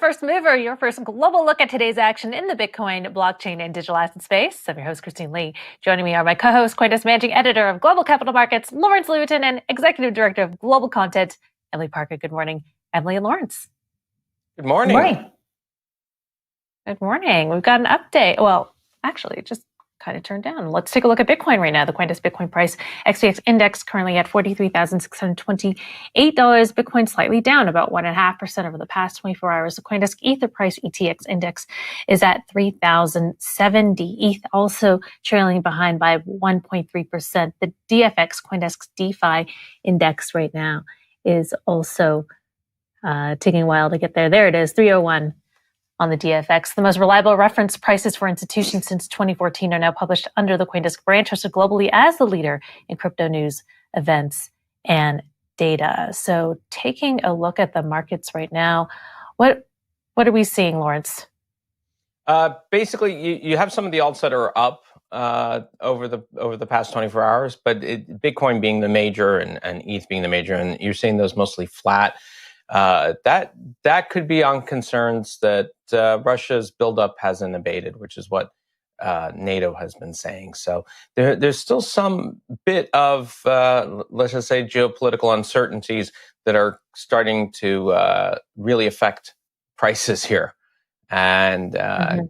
first mover, your first global look at today's action in the Bitcoin, blockchain, and digital asset space. I'm your host, Christine Lee. Joining me are my co-host, CoinDesk Managing Editor of Global Capital Markets, Lawrence Lewiton, and Executive Director of Global Content, Emily Parker. Good morning, Emily and Lawrence. Good morning. Good morning. Good morning. We've got an update. Well, actually, it just kind of turned down. Let's take a look at Bitcoin right now. The CoinDesk Bitcoin price XTX index currently at $43,628. Bitcoin slightly down about 1.5% over the past 24 hours. The CoinDesk Ether price ETX index is at 3,070. ETH also trailing behind by 1.3%. The DFX CoinDesk's DeFi index right now is also taking a while to get there. There it is, 301. On the DFX. The most reliable reference prices for institutions since 2014 are now published under the CoinDesk brand, trusted globally as the leader in crypto news, events, and data. So taking a look at the markets right now, what are we seeing, Lawrence? Basically, you have some of the alts that are up over the past 24 hours, but Bitcoin being the major and ETH being the major, and you're seeing those mostly flat. That could be on concerns that Russia's buildup hasn't abated, which is what NATO has been saying. So there's still some bit of, let's just say, geopolitical uncertainties that are starting to really affect prices here. And I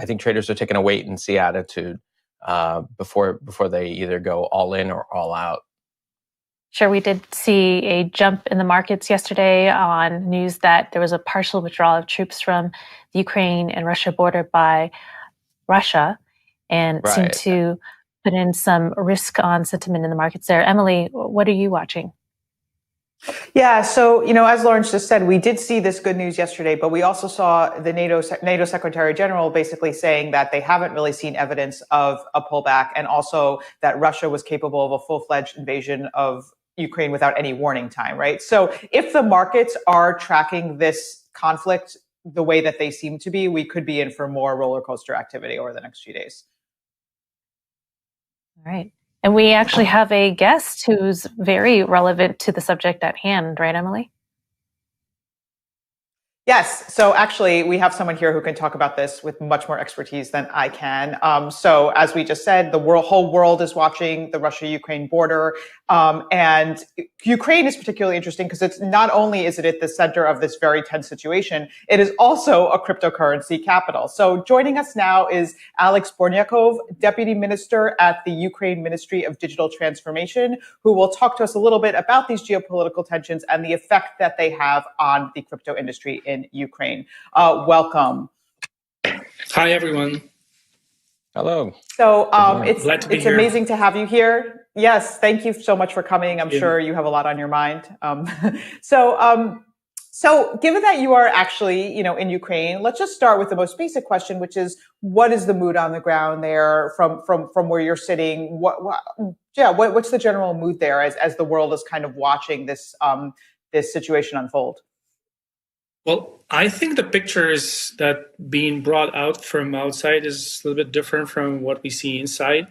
think traders are taking a wait and see attitude before they either go all in or all out. Sure, we did see a jump in the markets yesterday on news that there was a partial withdrawal of troops from the Ukraine and Russia border by Russia, and seemed to put in some risk on sentiment in the markets there. Emily, what are you watching? Yeah, so, as Lawrence just said, we did see this good news yesterday, but we also saw the NATO Secretary General basically saying that they haven't really seen evidence of a pullback, and also that Russia was capable of a full-fledged invasion of Ukraine without any warning time, right? So if the markets are tracking this conflict the way that they seem to be, we could be in for more roller coaster activity over the next few days. All right. And we actually have a guest who's very relevant to the subject at hand, right, Emily? Yes. So actually, we have someone here who can talk about this with much more expertise than I can. So as we just said, the whole world is watching the Russia-Ukraine border. And Ukraine is particularly interesting because it's not only is it at the center of this very tense situation, it is also a cryptocurrency capital. So joining us now is Alex Bornyakov, Deputy Minister at the Ukraine Ministry of Digital Transformation, who will talk to us a little bit about these geopolitical tensions and the effect that they have on the crypto industry in Ukraine. Welcome. Hi, everyone. Hello. So it's amazing to have you here. Yes, thank you so much for coming. I'm sure you have a lot on your mind. So given that you are actually, in Ukraine, let's just start with the most basic question, which is, what is the mood on the ground there from where you're sitting? What's the general mood there as the world is kind of watching this situation unfold? Well, I think the pictures that being brought out from outside is a little bit different from what we see inside.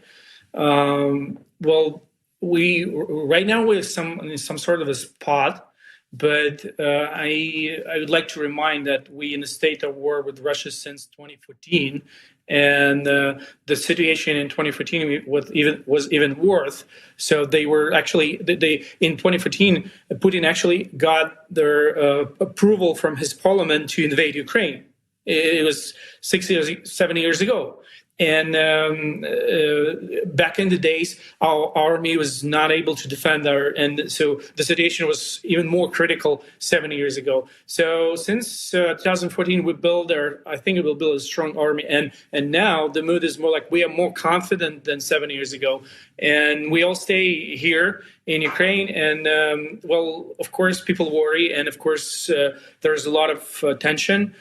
We right now we're in some sort of a spot, but I would like to remind that we in a state of war with Russia since 2014, and the situation in 2014 was even worse. So they were actually in 2014, Putin actually got their approval from his parliament to invade Ukraine. It was 7 years ago. And back in the days, our army was not able to defend and so the situation was even more critical 7 years ago. So since 2014, we I think it will build a strong army. And now the mood is more like we are more confident than 7 years ago. And we all stay here in Ukraine. And of course, people worry. And of course, there's a lot of tension.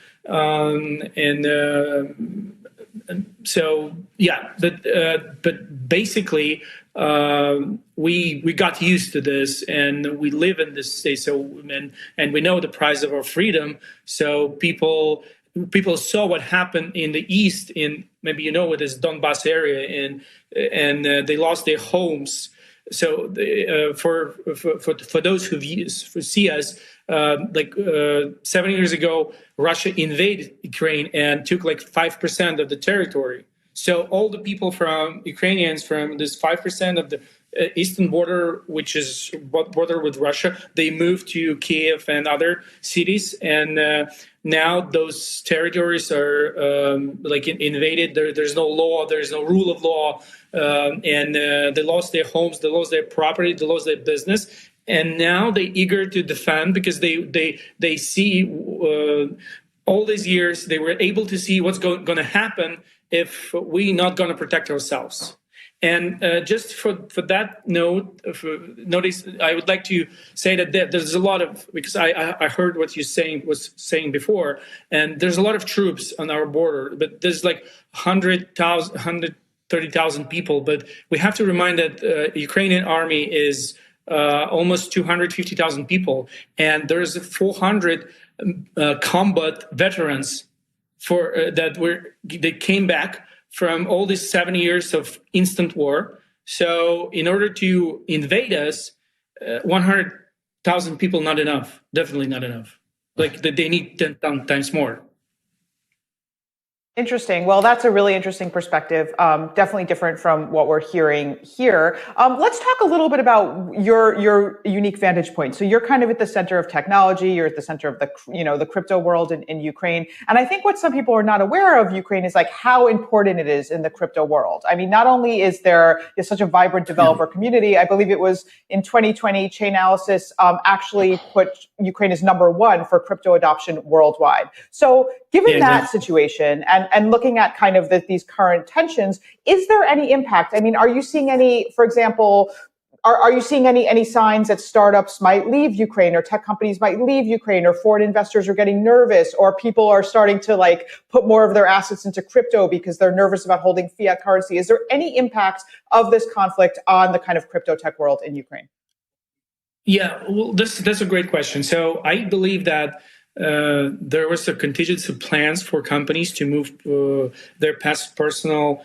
So yeah, but basically we got used to this, and we live in this state. So and we know the price of our freedom. So people saw what happened in the east, in maybe with this Donbass area, and they lost their homes. So for those who see us, 7 years ago, Russia invaded Ukraine and took like 5% of the territory. So all the people from Ukrainians from this 5% of the eastern border, which is border with Russia, they moved to Kiev and other cities, and now those territories are invaded. There's no law, there's no rule of law, and they lost their homes, they lost their property, they lost their business, and now they're eager to defend because they see all these years they were able to see what's going to happen if we're not going to protect ourselves. And just for that notice, I would like to say that there's a lot of, because I heard what you was saying before, and there's a lot of troops on our border, but there's like 130,000 people. But we have to remind that Ukrainian army is almost 250,000 people, and there's 400 combat veterans they came back from all these 7 years of instant war. So in order to invade us, 100,000 people, not enough. Definitely not enough. Like they need 10 times more. Interesting. Well, that's a really interesting perspective. Definitely different from what we're hearing here. Let's talk a little bit about your unique vantage point. So you're kind of at the center of technology. You're at the center of the crypto world in Ukraine. And I think what some people are not aware of Ukraine is like how important it is in the crypto world. I mean, not only is there such a vibrant developer community, I believe it was in 2020, Chainalysis actually put Ukraine as #1 for crypto adoption worldwide. So given that situation and looking at kind of these current tensions, is there any impact? I mean, are you seeing any, for example, are you seeing any signs that startups might leave Ukraine or tech companies might leave Ukraine or foreign investors are getting nervous or people are starting to like put more of their assets into crypto because they're nervous about holding fiat currency? Is there any impact of this conflict on the kind of crypto tech world in Ukraine? Yeah, well, that's a great question. So I believe that there was a contingency plans for companies to move their personnel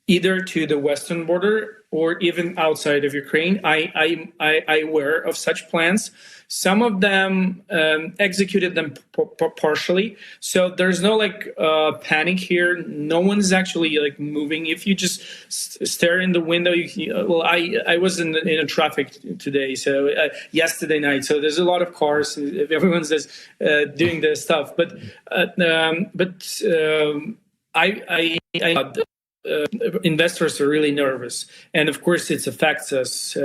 either to the western border or even outside of Ukraine. I aware of such plans. Some of them executed them partially. So there's no panic here. No one's actually like moving. If you just stare in the window, I was in a traffic today, so yesterday night. So there's a lot of cars. Everyone's just doing their stuff. But investors are really nervous, and of course it affects us.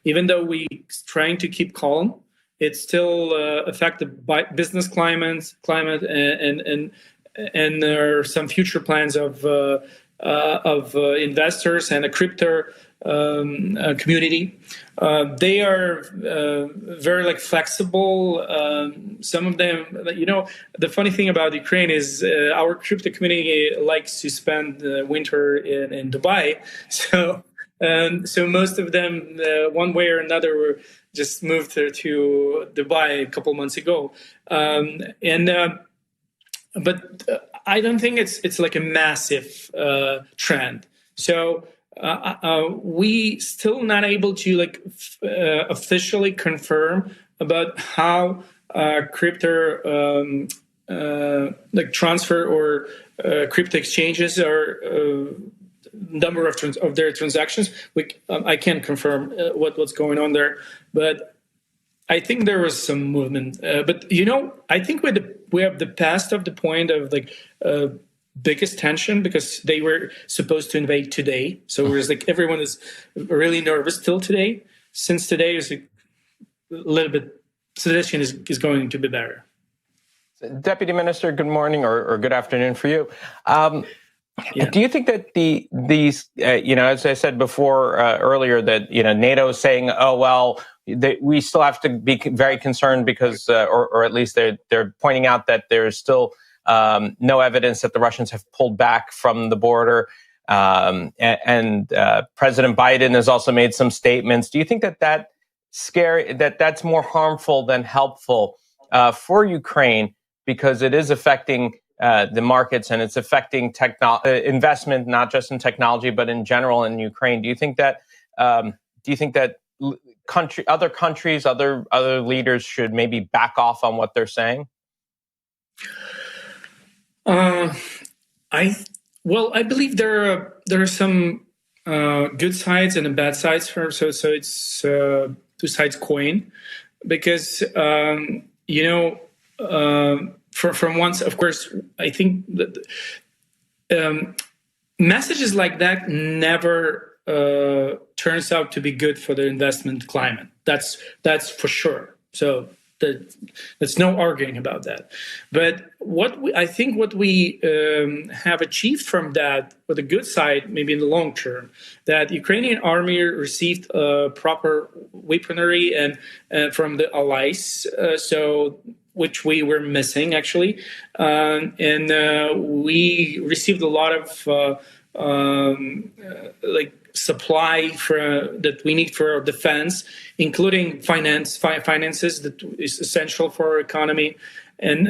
Even though we're trying to keep calm, it's still affected by business climate, and there are some future plans of investors and a crypto community. They are very flexible. Some of them, the funny thing about Ukraine is our crypto community likes to spend winter in Dubai. So most of them, one way or another, were just moved to Dubai a couple months ago. But I don't think it's like a massive trend. So we still not able to officially confirm about how crypto transfer or crypto exchanges are number of their transactions. I can't confirm what's going on there, but I think there was some movement. But I think we have the past of the point of biggest tension, because they were supposed to invade today. So it was everyone is really nervous till today. Since today is a little bit, situation is going to be better. Deputy Minister, good morning or good afternoon for you. Do you think that these, as I said before earlier, that NATO is saying, we still have to be very concerned because, or at least they're pointing out that there's still no evidence that the Russians have pulled back from the border, and President Biden has also made some statements. Do you think that's scary? That's more harmful than helpful for Ukraine, because it is affecting the markets and it's affecting investment, not just in technology but in general in Ukraine? Do you think that other countries, other leaders should maybe back off on what they're saying? I believe there are some good sides and bad sides for so it's two sides coin, because from once, of course, I think that messages like that never turns out to be good for the investment climate. That's for sure. So there's no arguing about that. But I think what we have achieved from that, for the good side, maybe in the long term, that Ukrainian army received proper weaponry and from the allies, which we were missing actually, and we received a lot of supply that we need for our defense, including finances that is essential for our economy. And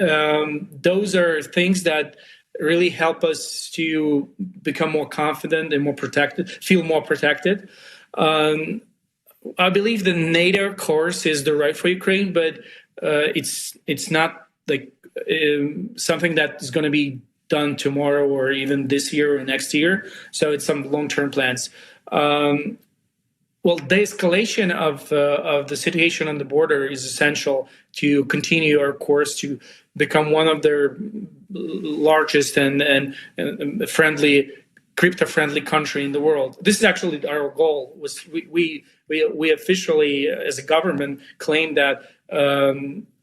those are things that really help us to become more confident and more protected, feel more protected. I believe the NATO course is the right for Ukraine, but it's not like something that is going to be done tomorrow or even this year or next year. So it's some long-term plans. The escalation of the situation on the border is essential to continue our course to become one of their largest and crypto-friendly country in the world. This is actually our goal. We officially, as a government, claim that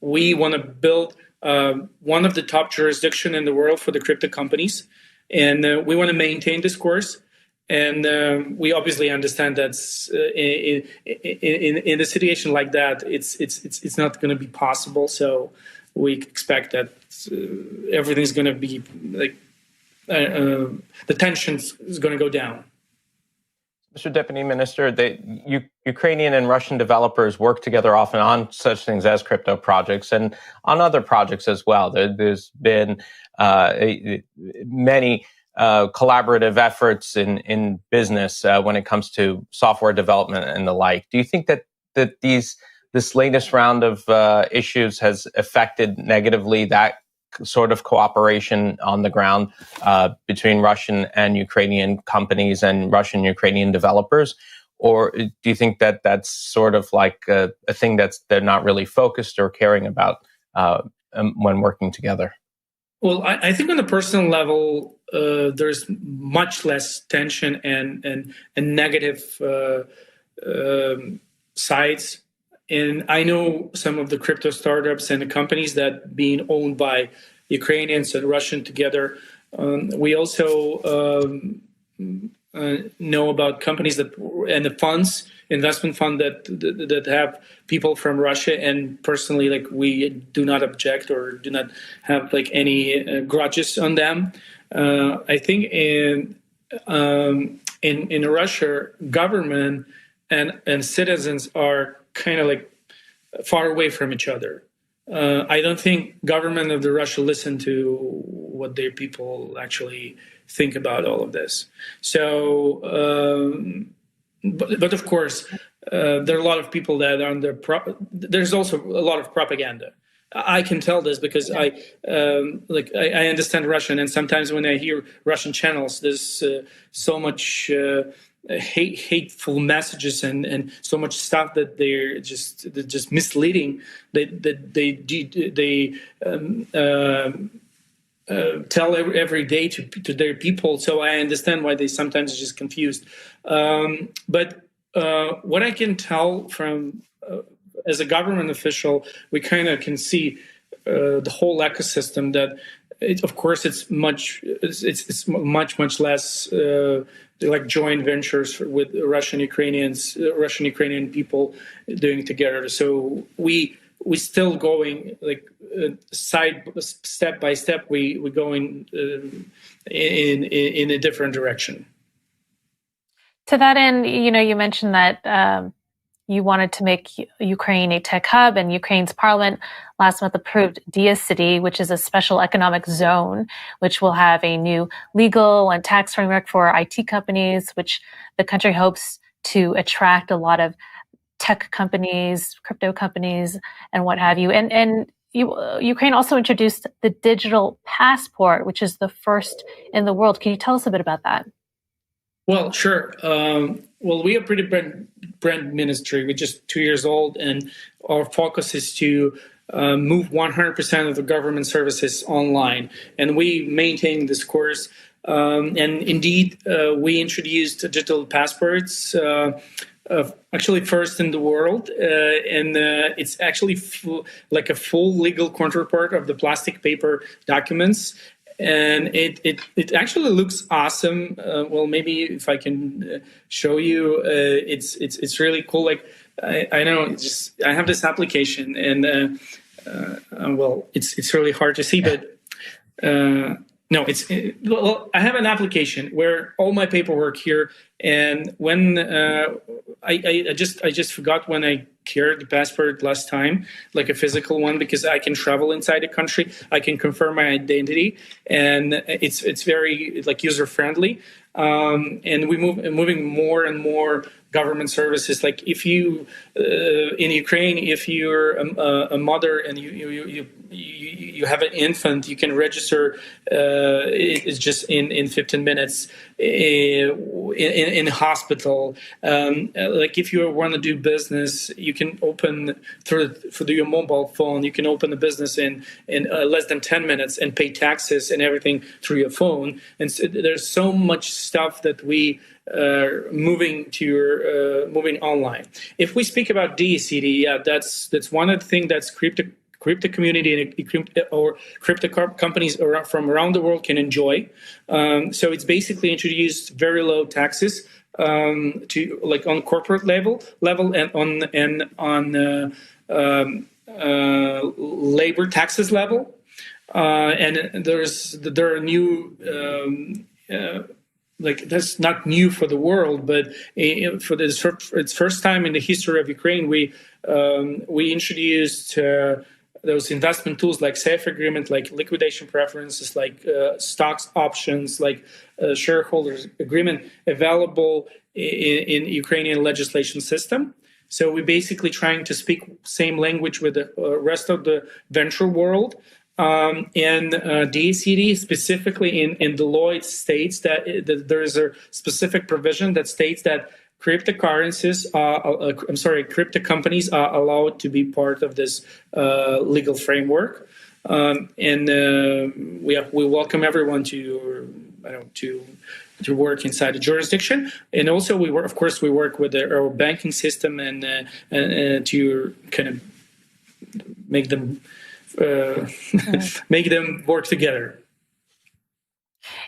we want to build one of the top jurisdiction in the world for the crypto companies, and we want to maintain this course. And we obviously understand that in a situation like that, it's not going to be possible. So we expect that everything's going to be like the tension is going to go down. Mr. Deputy Minister, Ukrainian and Russian developers work together often on such things as crypto projects and on other projects as well. There's been many collaborative efforts in business when it comes to software development and the like. Do you think that this latest round of issues has affected negatively that sort of cooperation on the ground between Russian and Ukrainian companies and Russian and Ukrainian developers? Or do you think that that's sort of like a thing they're not really focused or caring about when working together? Well, I think on a personal level, there's much less tension and negative sides. And I know some of the crypto startups and the companies that being owned by Ukrainians and Russian together. We also know about companies and the funds, investment fund that have people from Russia, and personally, like, we do not object or do not have like any grudges on them. I think in Russia, government and citizens are kind of like far away from each other. I don't think government of the Russia listen to what their people actually think about all of this. So, but of course, there are a lot of people that are under. There's also a lot of propaganda. I can tell this because I understand Russian, and sometimes when I hear Russian channels, there's so much hateful messages and so much stuff that they're just misleading. They tell every day to their people. So I understand why they sometimes are just confused. But what I can tell from as a government official, we kind of can see the whole ecosystem that. Of course, it's much less like joint ventures with Russian Ukrainian people doing together. So we still going like step by step. We going in a different direction. To that end, you mentioned that you wanted to make Ukraine a tech hub, and Ukraine's parliament last month approved Diia city, which is a special economic zone, which will have a new legal and tax framework for IT companies, which the country hopes to attract a lot of tech companies, crypto companies, and what have you. And Ukraine also introduced the digital passport, which is the first in the world. Can you tell us a bit about that? Well, sure. Well, we are pretty brand ministry. We're just 2 years old, and our focus is to move 100% of the government services online. And we maintain this course. And indeed, we introduced digital passports, actually first in the world. And it's actually like a full legal counterpart of the plastic paper documents. And it actually looks awesome. Well, maybe if I can show you, it's really cool. Like I know, I have this application, and well, it's really hard to see, but no, well, I have an application where all my paperwork here, and when I just forgot when I carried the passport last time, like a physical one, because I can travel inside the country, I can confirm my identity, and it's very like user friendly. And moving more and more government services. Like if you in Ukraine, if you're a mother and you have an infant, you can register. It's just in 15 minutes in a hospital. Like if you want to do business, you can open through your mobile phone. You can open a business in less than 10 minutes and pay taxes and everything through your phone. And so there's so much stuff that we moving online. If we speak about Diia, yeah, that's one of the things that's crypto community or crypto companies from around the world can enjoy. So it's basically introduced very low taxes to like on corporate level and on labor taxes level. And there are new. Like that's not new for the world, but for its first time in the history of Ukraine, we introduced those investment tools like safe agreement, like liquidation preferences, like stocks options, like shareholders agreement available in Ukrainian legislation system. So we're basically trying to speak same language with the rest of the venture world. And DACD specifically in the law, it states that there is a specific provision that states that cryptocurrencies, crypto companies are allowed to be part of this legal framework. And we welcome everyone to work inside the jurisdiction. And also we work with our banking system and to kind of make them make them work together.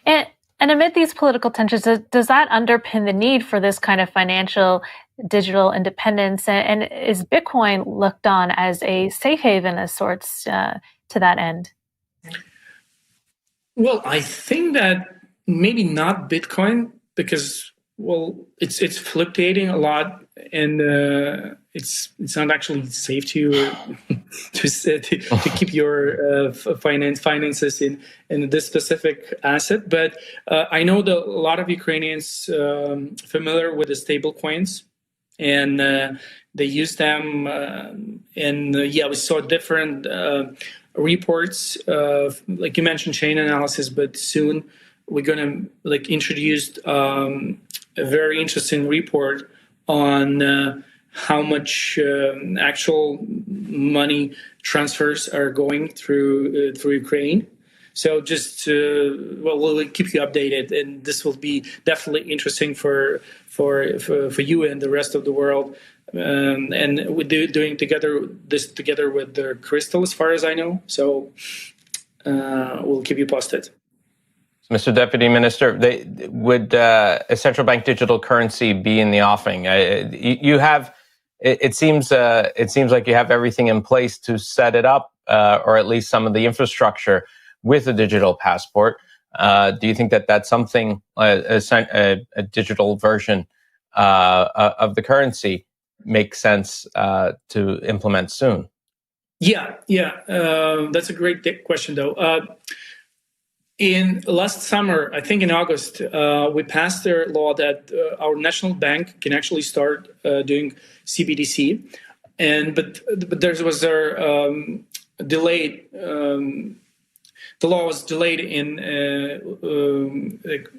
And amid these political tensions, does that underpin the need for this kind of financial digital independence? And is Bitcoin looked on as a safe haven of sorts to that end? Well, I think that maybe not Bitcoin, because it's fluctuating a lot, and it's not actually safe to keep your finances in this specific asset. But I know that a lot of Ukrainians familiar with the stable coins, and they use them. We saw different reports, like you mentioned, chain analysis. But soon we're gonna introduce a very interesting report on how much actual money transfers are going through Ukraine. So just we'll keep you updated, and this will be definitely interesting for you and the rest of the world. And we're doing this together with the Crystal, as far as I know. So we'll keep you posted. Mr. Deputy Minister, would a central bank digital currency be in the offing? You have, it seems like you have everything in place to set it up, or at least some of the infrastructure with a digital passport. Do you think that that's something, a digital version of the currency makes sense to implement soon? Yeah. That's a great question, though. In last summer, I think in August, we passed a law that our national bank can actually start doing CBDC, but there was a delayed. The law was delayed in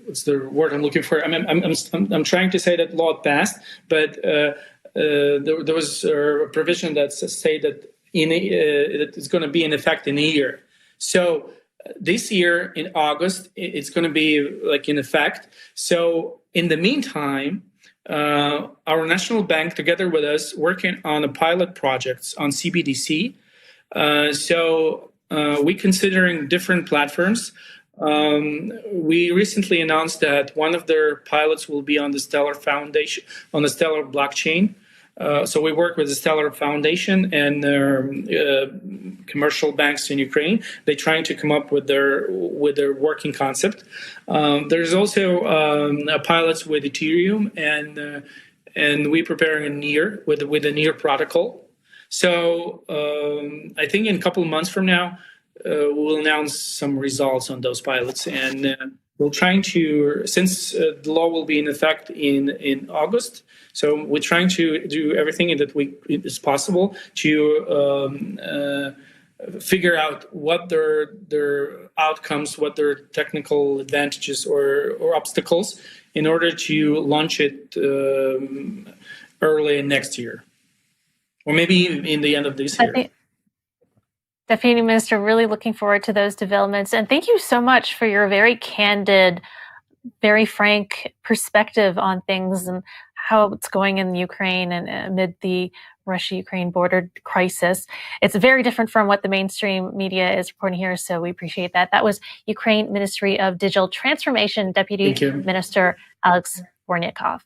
what's the word I'm looking for? I'm trying to say that law passed, but there was a provision that say that it's going to be in effect in a year. So this year in August, it's going to be like in effect. So in the meantime, our national bank, together with us, working on a pilot projects on CBDC. We're considering different platforms. We recently announced that one of their pilots will be on the Stellar Foundation, on the Stellar blockchain. So we work with the Stellar Foundation and commercial banks in Ukraine. They're trying to come up with their working concept. There's also pilots with Ethereum, and we're preparing a NEAR with a NEAR protocol. So I think in a couple of months from now, we'll announce some results on those pilots, and we're trying to, since the law will be in effect in August, so we're trying to do everything that is possible to figure out what their outcomes, what their technical advantages or obstacles, in order to launch it early next year, or maybe in the end of this year. Deputy Minister, really looking forward to those developments. And thank you so much for your very candid, very frank perspective on things and how it's going in Ukraine and amid the Russia-Ukraine border crisis. It's very different from what the mainstream media is reporting here, so we appreciate that. That was Ukraine Ministry of Digital Transformation Deputy Minister Alex Bornyakov.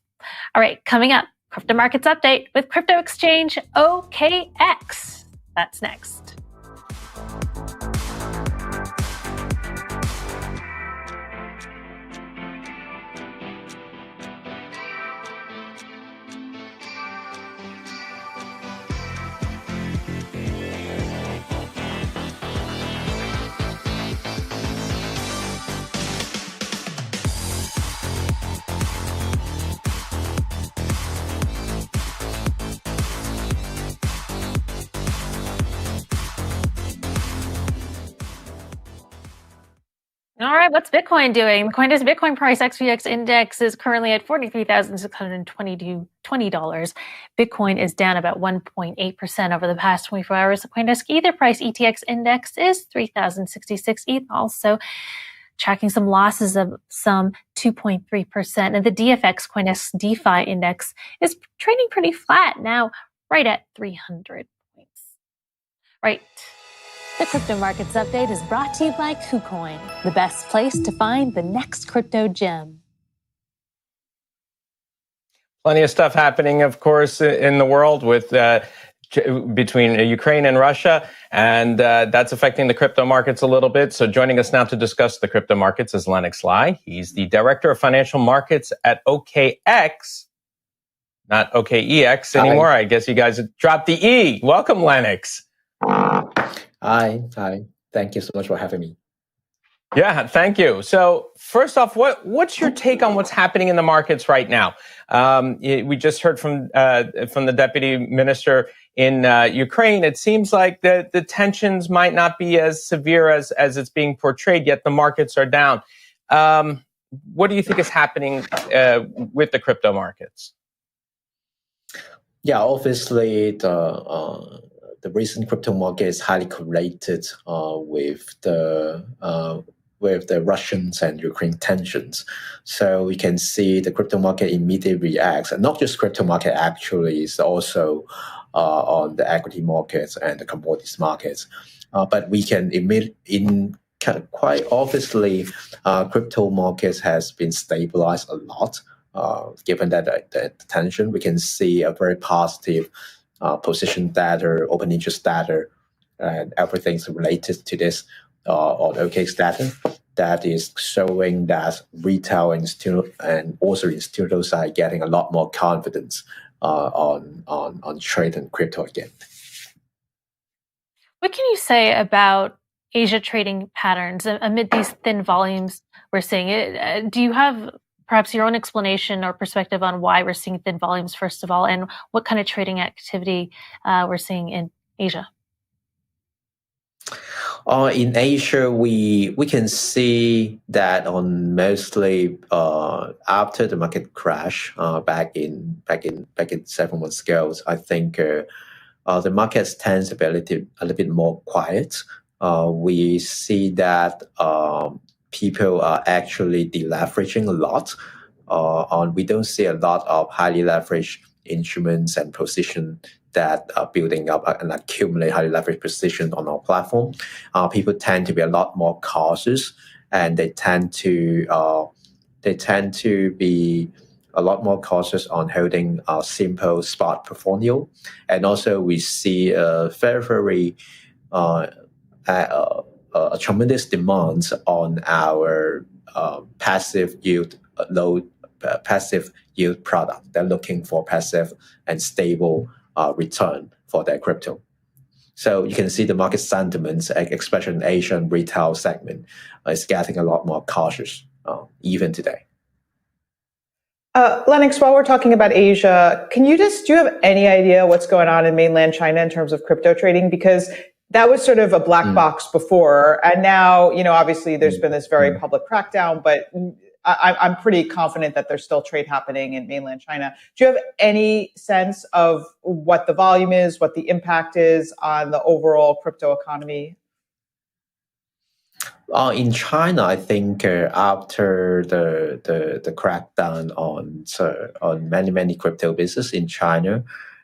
All right, coming up, Crypto Markets Update with crypto exchange OKX. That's next. All right, what's Bitcoin doing? The CoinDesk Bitcoin price XVX index is currently at $43,620. Bitcoin is down about 1.8% over the past 24 hours. The CoinDesk Ether price ETX index is 3,066 ETH, also tracking some losses of some 2.3%. And the DFX CoinDesk DeFi index is trading pretty flat now, right at 300 points. Right. The Crypto Markets Update is brought to you by KuCoin, the best place to find the next crypto gem. Plenty of stuff happening, of course, in the world with between Ukraine and Russia, and that's affecting the crypto markets a little bit. So joining us now to discuss the crypto markets is Lennix Lai. He's the Director of Financial Markets at OKX, not OKEX anymore. Hi. I guess you guys have dropped the E. Welcome, Lennix. Hi. Thank you so much for having me. Yeah, thank you. So first off, what's your take on what's happening in the markets right now? We just heard from the Deputy Minister in Ukraine. It seems like the tensions might not be as severe as it's being portrayed, yet the markets are down. What do you think is happening with the crypto markets? Yeah, obviously the recent crypto market is highly correlated with the Russians and Ukraine tensions. So we can see the crypto market immediately reacts, and not just crypto market actually, is also on the equity markets and the commodities markets. But we can quite obviously, crypto markets has been stabilized a lot. Given that the tension, we can see a very positive position data, open interest data, and everything's related to this on OKX data that is showing that retail and also institutional side getting a lot more confidence on trade and crypto again. What can you say about Asia trading patterns amid these thin volumes we're seeing. Do you have perhaps your own explanation or perspective on why we're seeing thin volumes, first of all, and what kind of trading activity we're seeing in Asia? In Asia, we can see that on mostly after the market crash back in 7 months ago. I think the markets tends to be a little bit more quiet. We see that people are actually deleveraging a lot. We don't see a lot of highly leveraged instruments and position that are building up and accumulate highly leveraged position on our platform. People tend to be a lot more cautious, and they tend to be a lot more cautious on holding a simple spot portfolio. And also we see a very tremendous demands on our passive yield product. They're looking for passive and stable return for their crypto. So you can see the market sentiments, especially in the Asian retail segment, is getting a lot more cautious even today. Lennix, while we're talking about Asia, do you have any idea what's going on in mainland China in terms of crypto trading? Because that was sort of a black box before, and now, obviously there's been this very public crackdown, but I'm pretty confident that there's still trade happening in mainland China. Do you have any sense of what the volume is, what the impact is on the overall crypto economy? In China, I think after the crackdown on many crypto business in China,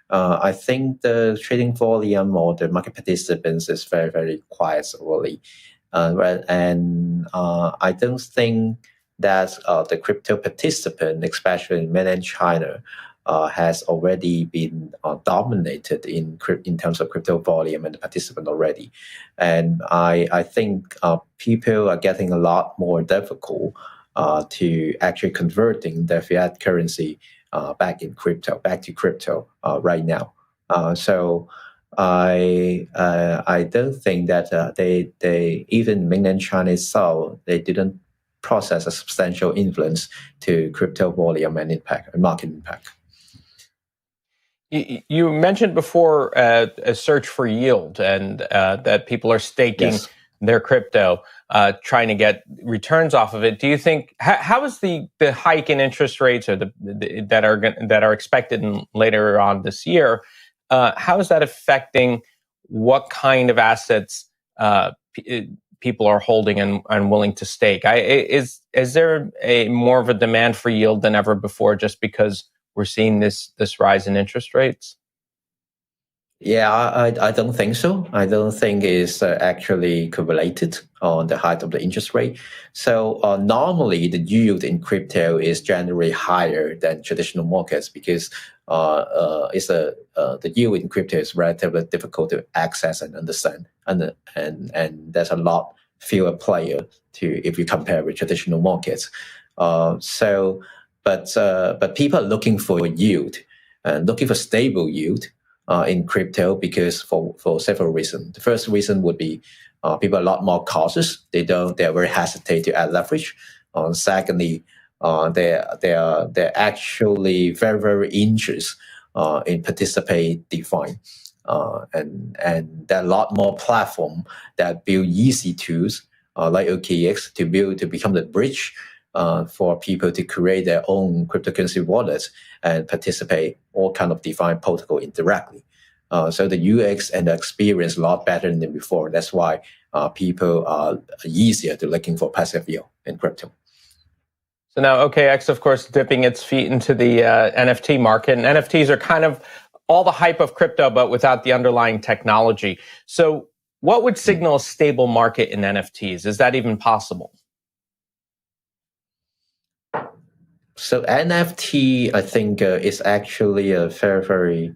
I think the trading volume or the market participants is very quiet already, and I don't think that the crypto participant, especially in mainland China, has already been dominated in terms of crypto volume and participant already. And I think people are getting a lot more difficult to actually converting their fiat currency back to crypto right now. So I don't think that they even mainland China itself, they didn't process a substantial influence to crypto volume and impact and market impact. You mentioned before a search for yield, and that people are staking their crypto, trying to get returns off of it. Do you think how is the hike in interest rates, or that are expected later on this year? How is that affecting what kind of assets people are holding and willing to stake? Is there more of a demand for yield than ever before, just because we're seeing this rise in interest rates? Yeah, I don't think so. I don't think it's actually correlated on the height of the interest rate. So normally the yield in crypto is generally higher than traditional markets, because the yield in crypto is relatively difficult to access and understand, and there's a lot fewer players if you compare with traditional markets. But people are looking for yield and looking for stable yield in crypto, because for several reasons. The first reason would be people are a lot more cautious. They're very hesitant to add leverage. Secondly, they're actually very interested in participate DeFi, and there are a lot more platform that build easy tools like OKX to become the bridge for people to create their own cryptocurrency wallets and participate all kind of DeFi protocol indirectly. So the UX and the experience a lot better than before. That's why people are easier to looking for passive yield in crypto. So now OKX, of course, dipping its feet into the NFT market, and NFTs are kind of all the hype of crypto, but without the underlying technology. So what would signal a stable market in NFTs? Is that even possible? So NFT, I think, is actually a very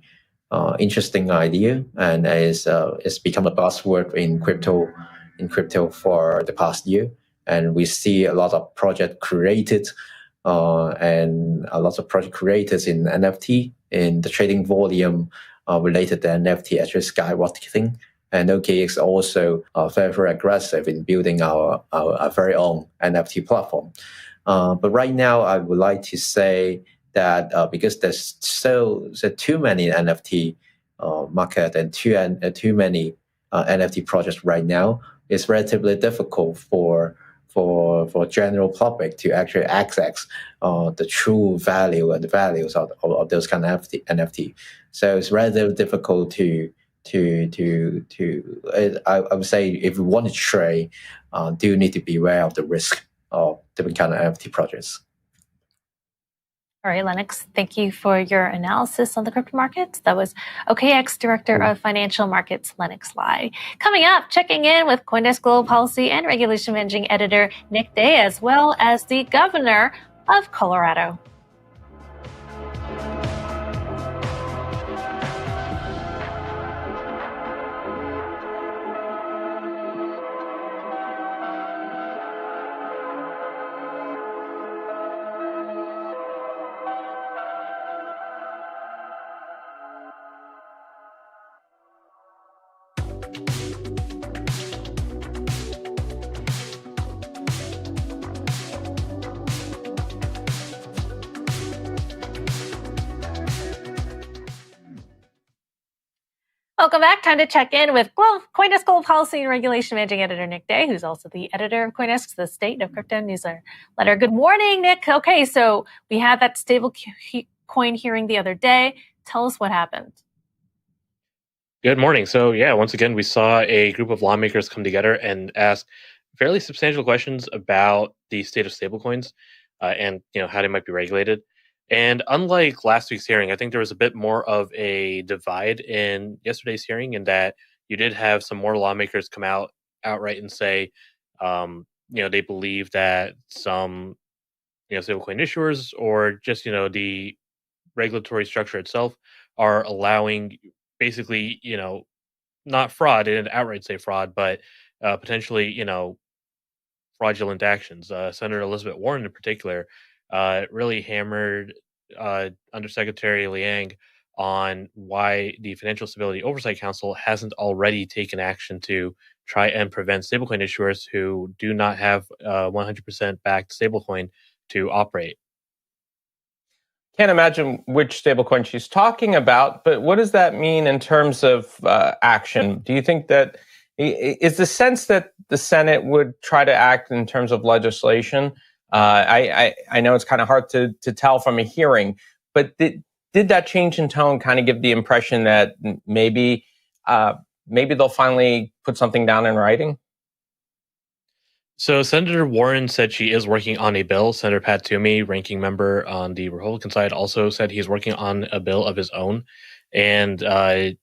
interesting idea, and it's become a buzzword in crypto for the past year. And we see a lot of project created, and a lot of project creators in NFT, in the trading volume related to NFT actually skyrocketing. And OKX also very, very aggressive in building our very own NFT platform. But right now, I would like to say that because there's too many NFT market and too many NFT projects right now, it's relatively difficult for general public to actually access the true value and the values of those kind of NFT. So it's relatively difficult to I would say if you want to trade, do need to be aware of the risk of different kind of NFT projects. All right, Lennix, thank you for your analysis on the crypto markets. That was OKX Director of Financial Markets, Lennix Lai. Coming up, checking in with CoinDesk Global Policy and Regulation Managing Editor Nick Diia, as well as the Governor of Colorado. Welcome back. Time to check in with CoinDesk Global Policy and Regulation Managing Editor Nick Diia, who's also the editor of CoinDesk, the State of Crypto newsletter. Good morning, Nick. Okay, so we had that stable coin hearing the other day. Tell us what happened. Good morning. So yeah, once again, we saw a group of lawmakers come together and ask fairly substantial questions about the state of stablecoins and how they might be regulated. And unlike last week's hearing, I think there was a bit more of a divide in yesterday's hearing in that you did have some more lawmakers come out outright and say, they believe that some, stablecoin issuers or just, the regulatory structure itself are allowing basically, not fraud, they didn't outright say fraud, but potentially, fraudulent actions. Senator Elizabeth Warren in particular really hammered Undersecretary Liang on why the Financial Stability Oversight Council hasn't already taken action to try and prevent stablecoin issuers who do not have 100% backed stablecoin to operate. Can't imagine which stablecoin she's talking about, but what does that mean in terms of action? Do you think that is the sense that the Senate would try to act in terms of legislation? I know it's kind of hard to tell from a hearing, but did that change in tone kind of give the impression that maybe they'll finally put something down in writing? So Senator Warren said she is working on a bill. Senator Pat Toomey, ranking member on the Republican side, also said he's working on a bill of his own. And I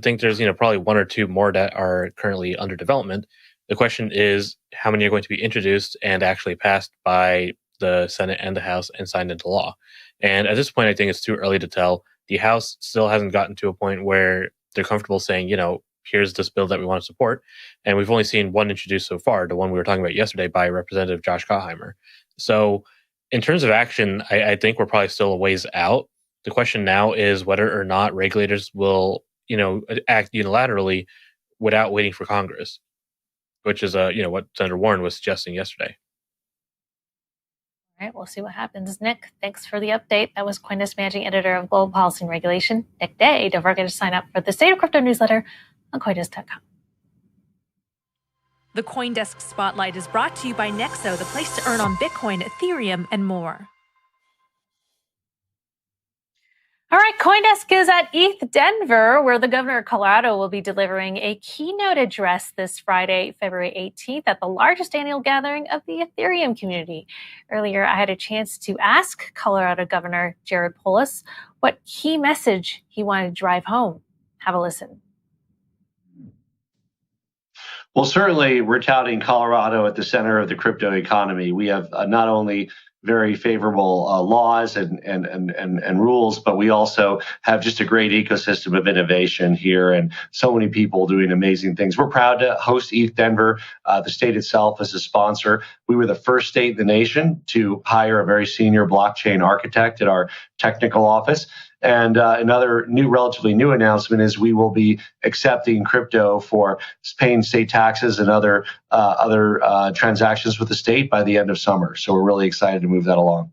think there's probably one or two more that are currently under development. The question is how many are going to be introduced and actually passed by the Senate and the House and signed into law. And at this point, I think it's too early to tell. The House still hasn't gotten to a point where they're comfortable saying, here's this bill that we want to support. And we've only seen one introduced so far, the one we were talking about yesterday by Representative Josh Gottheimer. So in terms of action, I think we're probably still a ways out. The question now is whether or not regulators will, act unilaterally without waiting for Congress, which is, what Senator Warren was suggesting yesterday. All right, we'll see what happens. Nick, thanks for the update. That was CoinDesk Managing Editor of Global Policy and Regulation, Nick Diia. Don't forget to sign up for the State of Crypto newsletter on CoinDesk.com. The CoinDesk Spotlight is brought to you by Nexo, the place to earn on Bitcoin, Ethereum, and more. All right, CoinDesk is at ETHDenver, where the governor of Colorado will be delivering a keynote address this Friday, February 18th, at the largest annual gathering of the Ethereum community. Earlier, I had a chance to ask Colorado Governor Jared Polis what key message he wanted to drive home. Have a listen. Well, certainly we're touting Colorado at the center of the crypto economy. We have not only very favorable laws and rules, but we also have just a great ecosystem of innovation here and so many people doing amazing things. We're proud to host ETHDenver. The state itself is a sponsor. We were the first state in the nation to hire a very senior blockchain architect at our technical office. And another relatively new announcement is we will be accepting crypto for paying state taxes and other transactions with the state by the end of summer. So we're really excited to move that along.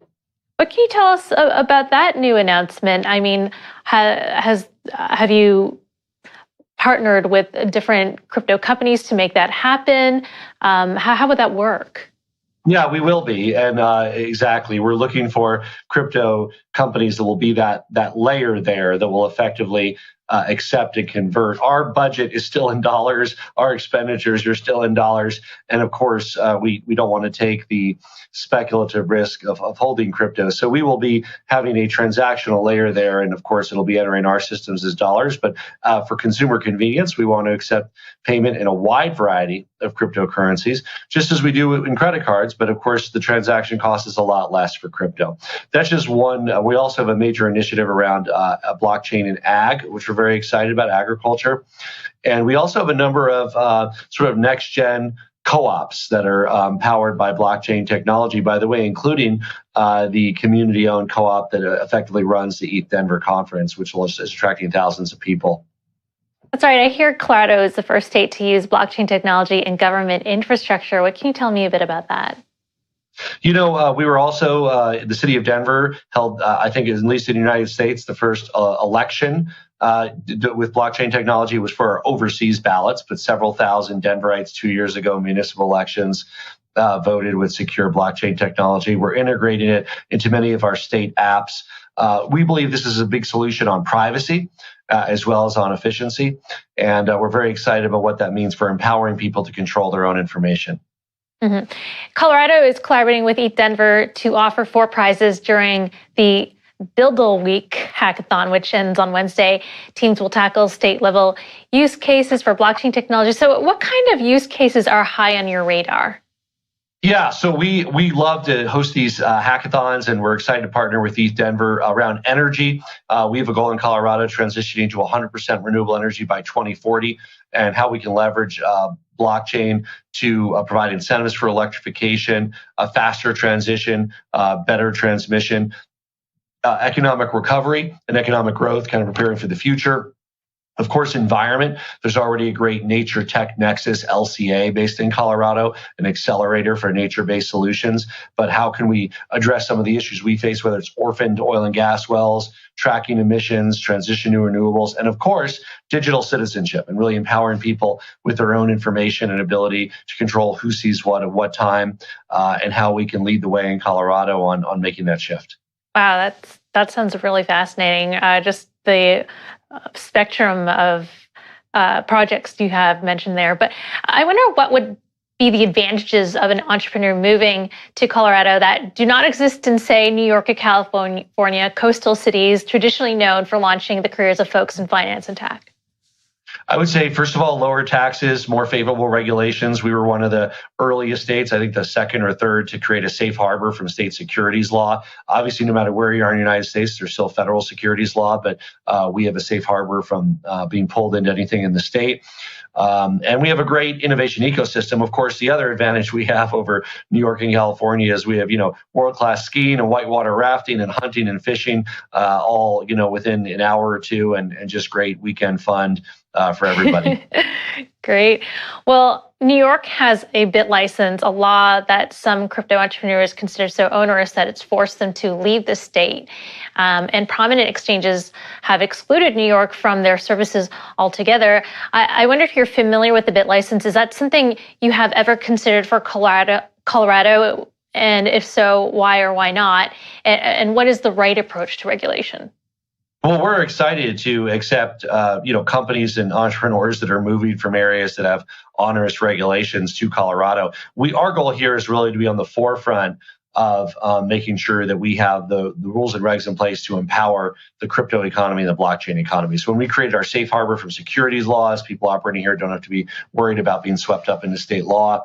What can you tell us about that new announcement? I mean, have you partnered with different crypto companies to make that happen? How would that work? Yeah, we will be. And exactly, we're looking for crypto companies that will be that layer there that will effectively accept and convert. Our budget is still in dollars. Our expenditures are still in dollars. And of course, we don't want to take the speculative risk of holding crypto. So we will be having a transactional layer there. And of course, it'll be entering our systems as dollars. But for consumer convenience, we want to accept payment in a wide variety of cryptocurrencies, just as we do in credit cards. But of course, the transaction cost is a lot less for crypto. That's just one. We also have a major initiative around a blockchain in ag, which we're very excited about, agriculture. And we also have a number of sort of next-gen co-ops that are powered by blockchain technology, by the way, including the community-owned co-op that effectively runs the ETHDenver conference, which is attracting thousands of people. That's right. I hear Colorado is the first state to use blockchain technology in government infrastructure. What can you tell me a bit about that? You know, we were also, the city of Denver held, I think at least in the United States, the first election with blockchain technology. Was for overseas ballots, but several thousand Denverites 2 years ago, municipal elections, voted with secure blockchain technology. We're integrating it into many of our state apps. We believe this is a big solution on privacy as well as on efficiency. And we're very excited about what that means for empowering people to control their own information. Mm-hmm. Colorado is collaborating with ETHDenver to offer 4 prizes during the Buildle Week hackathon, which ends on Wednesday. Teams will tackle state-level use cases for blockchain technology. So what kind of use cases are high on your radar? Yeah, so we love to host these hackathons, and we're excited to partner with ETHDenver around energy. We have a goal in Colorado transitioning to 100% renewable energy by 2040, and how we can leverage blockchain to provide incentives for electrification, a faster transition, better transmission, economic recovery and economic growth, kind of preparing for the future. Of course, environment. There's already a great Nature Tech Nexus LCA based in Colorado, an accelerator for nature-based solutions. But how can we address some of the issues we face, whether it's orphaned oil and gas wells, tracking emissions, transition to renewables, and of course, digital citizenship and really empowering people with their own information and ability to control who sees what at what time, and how we can lead the way in Colorado on making that shift. Wow, that sounds really fascinating. Just the spectrum of projects you have mentioned there. But I wonder what would be the advantages of an entrepreneur moving to Colorado that do not exist in, say, New York or California, coastal cities traditionally known for launching the careers of folks in finance and tech? I would say, first of all, lower taxes, more favorable regulations. We were one of the earliest states, I think the second or third, to create a safe harbor from state securities law. Obviously, no matter where you are in the United States, there's still federal securities law, but we have a safe harbor from being pulled into anything in the state. And we have a great innovation ecosystem. Of course, the other advantage we have over New York and California is we have, world-class skiing and whitewater rafting and hunting and fishing, all, within an hour or two, and just great weekend fun for everybody. Great. Well, New York has a bit license, a law that some crypto entrepreneurs consider so onerous that it's forced them to leave the state. And prominent exchanges have excluded New York from their services altogether. I wonder if you're familiar with the bit license. Is that something you have ever considered for Colorado? And if so, why or why not? And what is the right approach to regulation? Well, we're excited to accept, companies and entrepreneurs that are moving from areas that have onerous regulations to Colorado. Our goal here is really to be on the forefront of making sure that we have the rules and regs in place to empower the crypto economy and the blockchain economy. So when we created our safe harbor from securities laws, people operating here don't have to be worried about being swept up into state law.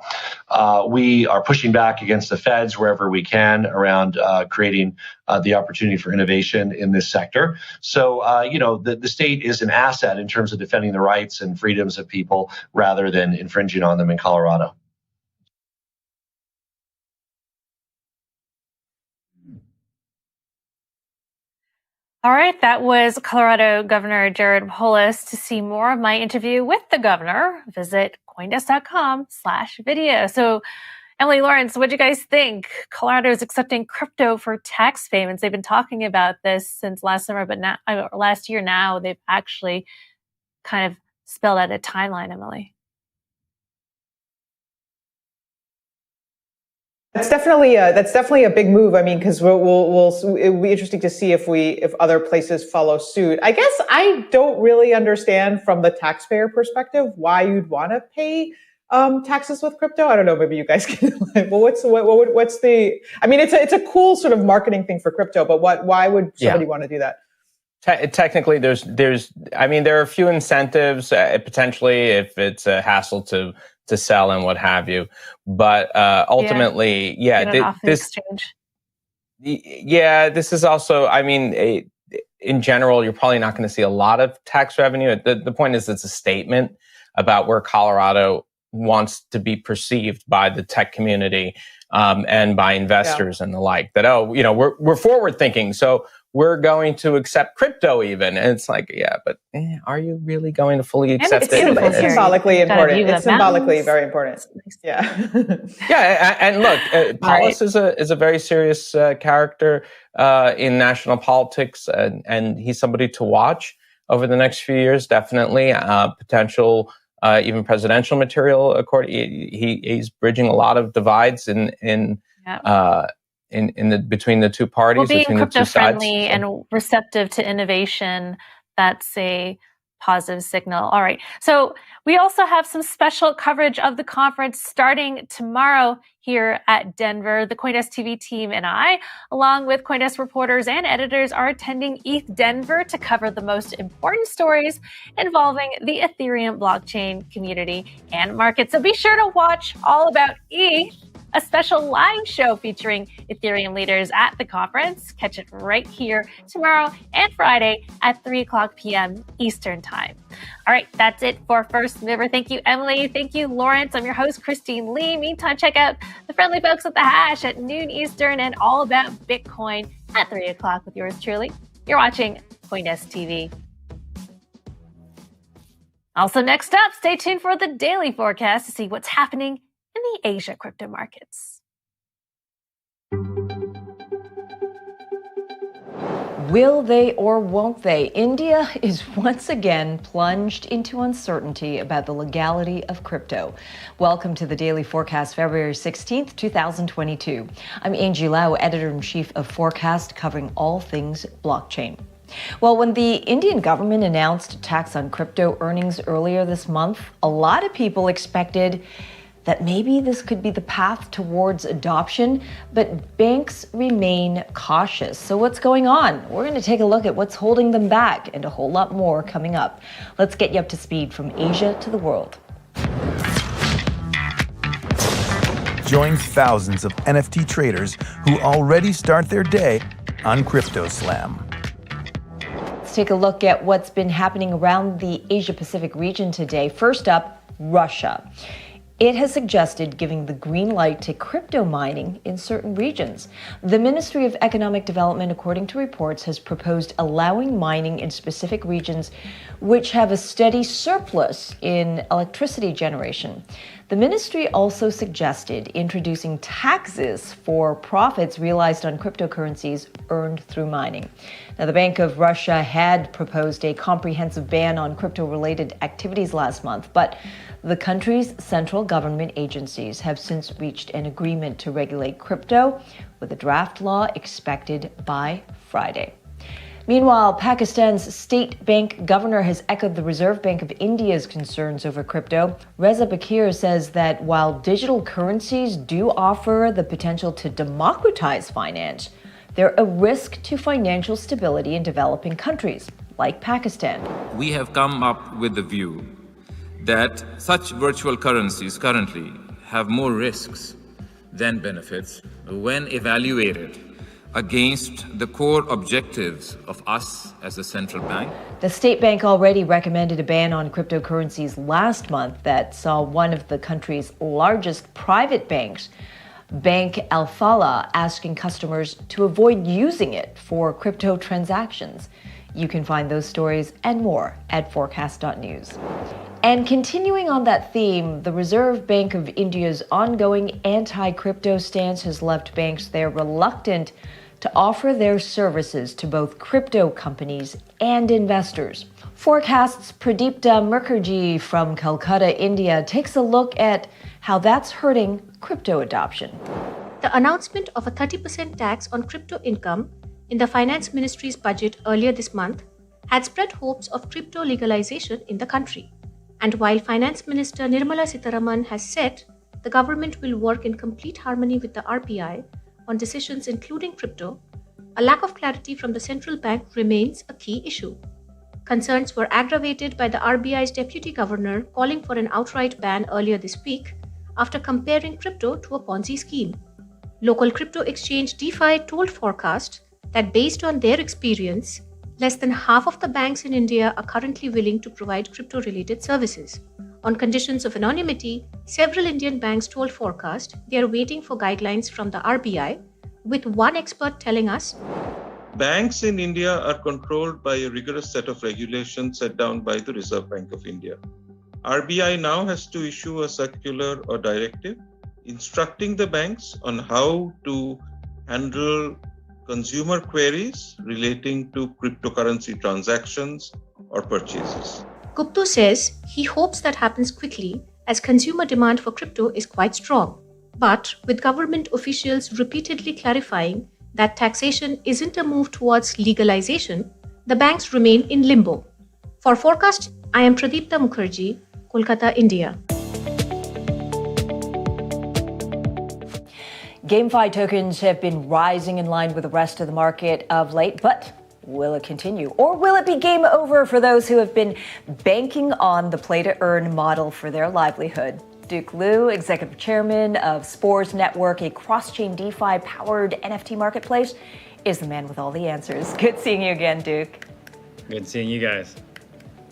We are pushing back against the feds wherever we can around creating the opportunity for innovation in this sector. So, the state is an asset in terms of defending the rights and freedoms of people rather than infringing on them in Colorado. All right, that was Colorado Governor Jared Polis. To see more of my interview with the governor, visit CoinDesk.com/video. So, Emily, Lawrence, what do you guys think? Colorado is accepting crypto for tax payments. They've been talking about this since last summer, but now, last year now, they've actually kind of spelled out a timeline, Emily. That's definitely a big move. I mean, because it'll be interesting to see if other places follow suit. I guess I don't really understand from the taxpayer perspective why you'd want to pay taxes with crypto. I don't know. Maybe you guys can. Well, what's the? I mean, it's a cool sort of marketing thing for crypto, but why would somebody want to do that? Technically, there are a few incentives potentially if it's a hassle to sell and what have you, but ultimately, this is also. I mean, in general, you're probably not going to see a lot of tax revenue. The point is, it's a statement about where Colorado wants to be perceived by the tech community and by investors and the like. That we're forward thinking, so we're going to accept crypto even. And it's like, but are you really going to fully accept it? It's symbolically important. It's symbolically very important. Yeah. Yeah. And look, Polis is a very serious character in national politics. And he's somebody to watch over the next few years, definitely. Potential even presidential material. He's bridging a lot of divides between the two parties, being between the two sides. Crypto-friendly and receptive to innovation, that's a positive signal. All right. So we also have some special coverage of the conference starting tomorrow here at Denver. The CoinDesk TV team and I, along with CoinDesk reporters and editors, are attending ETHDenver to cover the most important stories involving the Ethereum blockchain community and market. So be sure to watch All About ETH, a special live show featuring Ethereum leaders at the conference. Catch it right here tomorrow and Friday at 3:00 p.m. Eastern Time. All right, that's it for First Mover. Thank you, Emily. Thank you, Lawrence. I'm your host, Christine Lee. Meantime, check out the friendly folks at The Hash at noon Eastern and All About Bitcoin at 3 o'clock with yours truly. You're watching CoinDesk TV. Also, next up, stay tuned for the daily forecast to see what's happening in the Asia crypto markets. Will they or won't they? India is once again plunged into uncertainty about the legality of crypto. Welcome to the Daily Forecast, February 16th, 2022. I'm Angie Lau, Editor-in-Chief of Forecast, covering all things blockchain. Well, when the Indian government announced a tax on crypto earnings earlier this month, a lot of people expected that maybe this could be the path towards adoption, but banks remain cautious. So what's going on? We're going to take a look at what's holding them back and a whole lot more coming up. Let's get you up to speed from Asia to the world. Join thousands of NFT traders who already start their day on CryptoSlam. Let's take a look at what's been happening around the Asia-Pacific region today. First up, Russia. It has suggested giving the green light to crypto mining in certain regions. The Ministry of Economic Development, according to reports, has proposed allowing mining in specific regions which have a steady surplus in electricity generation. The ministry also suggested introducing taxes for profits realized on cryptocurrencies earned through mining. Now, the Bank of Russia had proposed a comprehensive ban on crypto-related activities last month, but the country's central government agencies have since reached an agreement to regulate crypto, with a draft law expected by Friday. Meanwhile, Pakistan's state bank governor has echoed the Reserve Bank of India's concerns over crypto. Reza Bakir says that while digital currencies do offer the potential to democratize finance, they're a risk to financial stability in developing countries like Pakistan. We have come up with the view that such virtual currencies currently have more risks than benefits when evaluated against the core objectives of us as a central bank. The state bank already recommended a ban on cryptocurrencies last month that saw one of the country's largest private banks Bank Alfala asking customers to avoid using it for crypto transactions. You can find those stories and more at forecast.news. And continuing on that theme, the Reserve Bank of India's ongoing anti-crypto stance has left banks there reluctant to offer their services to both crypto companies and investors. Forecast's Pradeepta Mukherjee from Calcutta, India, takes a look at how that's hurting crypto adoption. The announcement of a 30% tax on crypto income in the Finance Ministry's budget earlier this month had spread hopes of crypto legalization in the country. And while Finance Minister Nirmala Sitharaman has said the government will work in complete harmony with the RBI on decisions including crypto, a lack of clarity from the central bank remains a key issue. Concerns were aggravated by the RBI's deputy governor calling for an outright ban earlier this week after comparing crypto to a Ponzi scheme. Local crypto exchange DeFi told Forecast that based on their experience, less than half of the banks in India are currently willing to provide crypto-related services. On conditions of anonymity, several Indian banks told Forecast they are waiting for guidelines from the RBI, with one expert telling us, banks in India are controlled by a rigorous set of regulations set down by the Reserve Bank of India. RBI now has to issue a circular or directive instructing the banks on how to handle consumer queries relating to cryptocurrency transactions or purchases. Gupta says he hopes that happens quickly as consumer demand for crypto is quite strong. But with government officials repeatedly clarifying that taxation isn't a move towards legalization, the banks remain in limbo. For Forecast, I am Pradeepta Mukherjee, Kolkata, India. GameFi tokens have been rising in line with the rest of the market of late, but will it continue? Or will it be game over for those who have been banking on the play-to-earn model for their livelihood? Duke Liu, executive chairman of Spores Network, a cross-chain DeFi-powered NFT marketplace, is the man with all the answers. Good seeing you again, Duke. Good seeing you guys.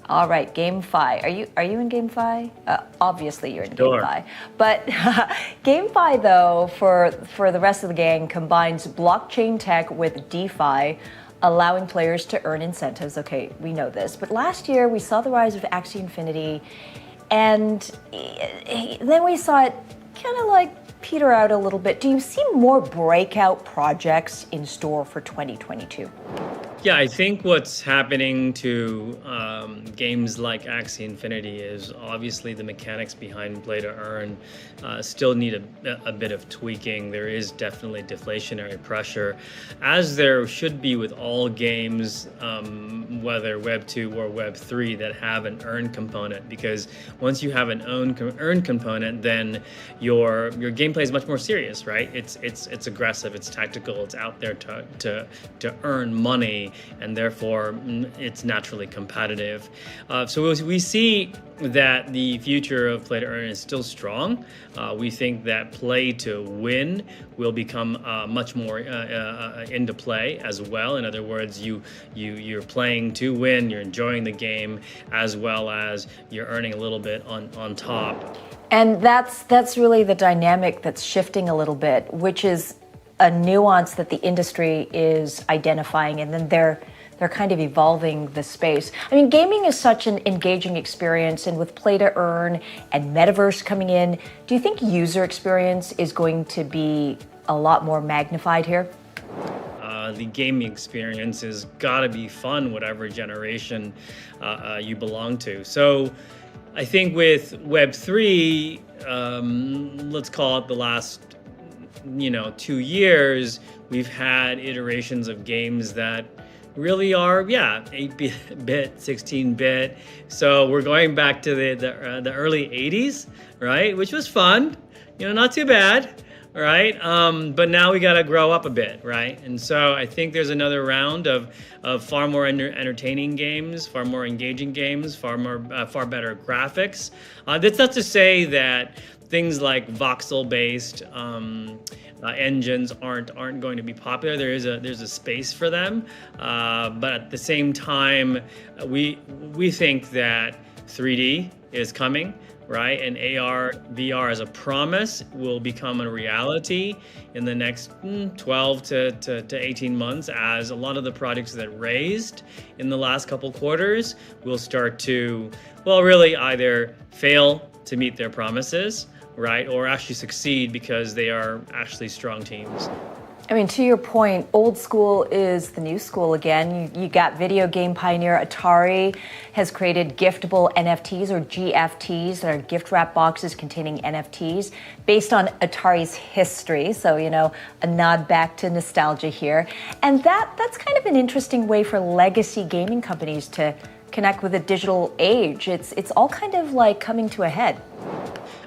All right, GameFi. Are you in GameFi? Obviously, you're in GameFi. But GameFi, though, for the rest of the gang, combines blockchain tech with DeFi, allowing players to earn incentives. Okay, we know this. But last year, we saw the rise of Axie Infinity, and then we saw it kind of like peter out a little bit. Do you see more breakout projects in store for 2022? Yeah, I think what's happening to games like Axie Infinity is obviously the mechanics behind play to earn still need a bit of tweaking. There is definitely deflationary pressure, as there should be with all games, whether Web 2 or Web 3, that have an earn component. Because once you have an earn component, then your gameplay is much more serious, right? It's aggressive, it's tactical, it's out there to earn money, and therefore it's naturally competitive. So we see that the future of play to earn is still strong. We think that play to win will become much more into play as well. In other words, you're playing to win, you're enjoying the game, as well as you're earning a little bit on top. And that's really the dynamic that's shifting a little bit, which is a nuance that the industry is identifying, and then they're kind of evolving the space. I mean, gaming is such an engaging experience, and with play to earn and metaverse coming in, do you think user experience is going to be a lot more magnified here? The gaming experience has got to be fun, whatever generation you belong to. So I think with Web3, let's call it the last 2 years, we've had iterations of games that really are, 8-bit, 16-bit. So we're going back to the early 80s, right? Which was fun, not too bad, right? But now we got to grow up a bit, right? And so I think there's another round of far more entertaining games, far more engaging games, far better graphics. That's not to say that things like voxel-based engines aren't going to be popular. There's a space for them, but at the same time, we think that 3D is coming. right? And AR, VR as a promise will become a reality in the next 12 to 18 months, as a lot of the projects that raised in the last couple quarters will start to, well, really either fail to meet their promises, right? Or actually succeed because they are actually strong teams. I mean, to your point, old school is the new school again. You got video game pioneer Atari has created giftable NFTs or GFTs, that are gift wrap boxes containing NFTs based on Atari's history. So, you know, a nod back to nostalgia here. And that's kind of an interesting way for legacy gaming companies to connect with the digital age. It's all kind of like coming to a head.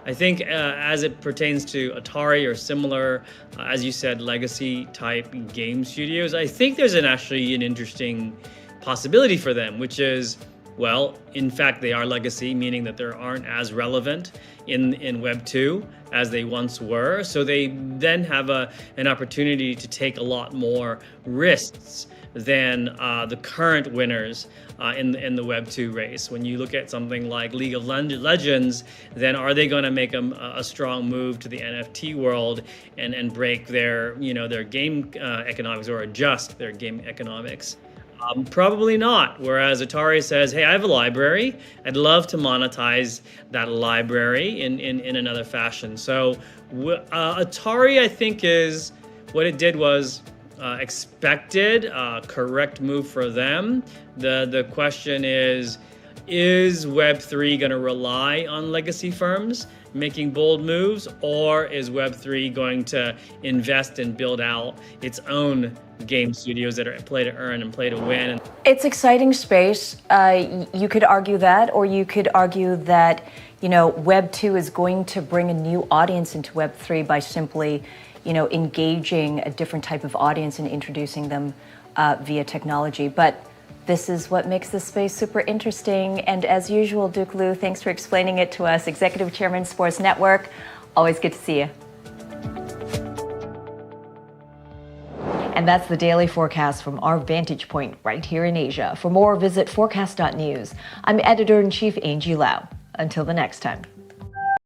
I think as it pertains to Atari or similar, as you said, legacy type game studios, I think there's actually an interesting possibility for them, which is, well, in fact, they are legacy, meaning that they aren't as relevant in Web 2 as they once were. So they then have an opportunity to take a lot more risks than the current winners in the Web 2 race. When you look at something like League of Legends, then are they going to make a strong move to the NFT world and break their game economics, or adjust their game economics? Probably not. Whereas Atari says, hey, I have a library. I'd love to monetize that library in another fashion. So Atari, I think, is what it did was expected, correct move for them. The question is Web3 going to rely on legacy firms making bold moves, or is Web3 going to invest and build out its own game studios that are play to earn and play to win? It's exciting space. You could argue that, or you could argue that, Web 2 is going to bring a new audience into Web 3 by simply, engaging a different type of audience and introducing them via technology. But this is what makes this space super interesting. And as usual, Duke Liu, thanks for explaining it to us. Executive Chairman, Sports Network. Always good to see you. And that's the daily forecast from our vantage point right here in Asia. For more, visit forecast.news. I'm Editor-in-Chief Angie Lau. Until the next time.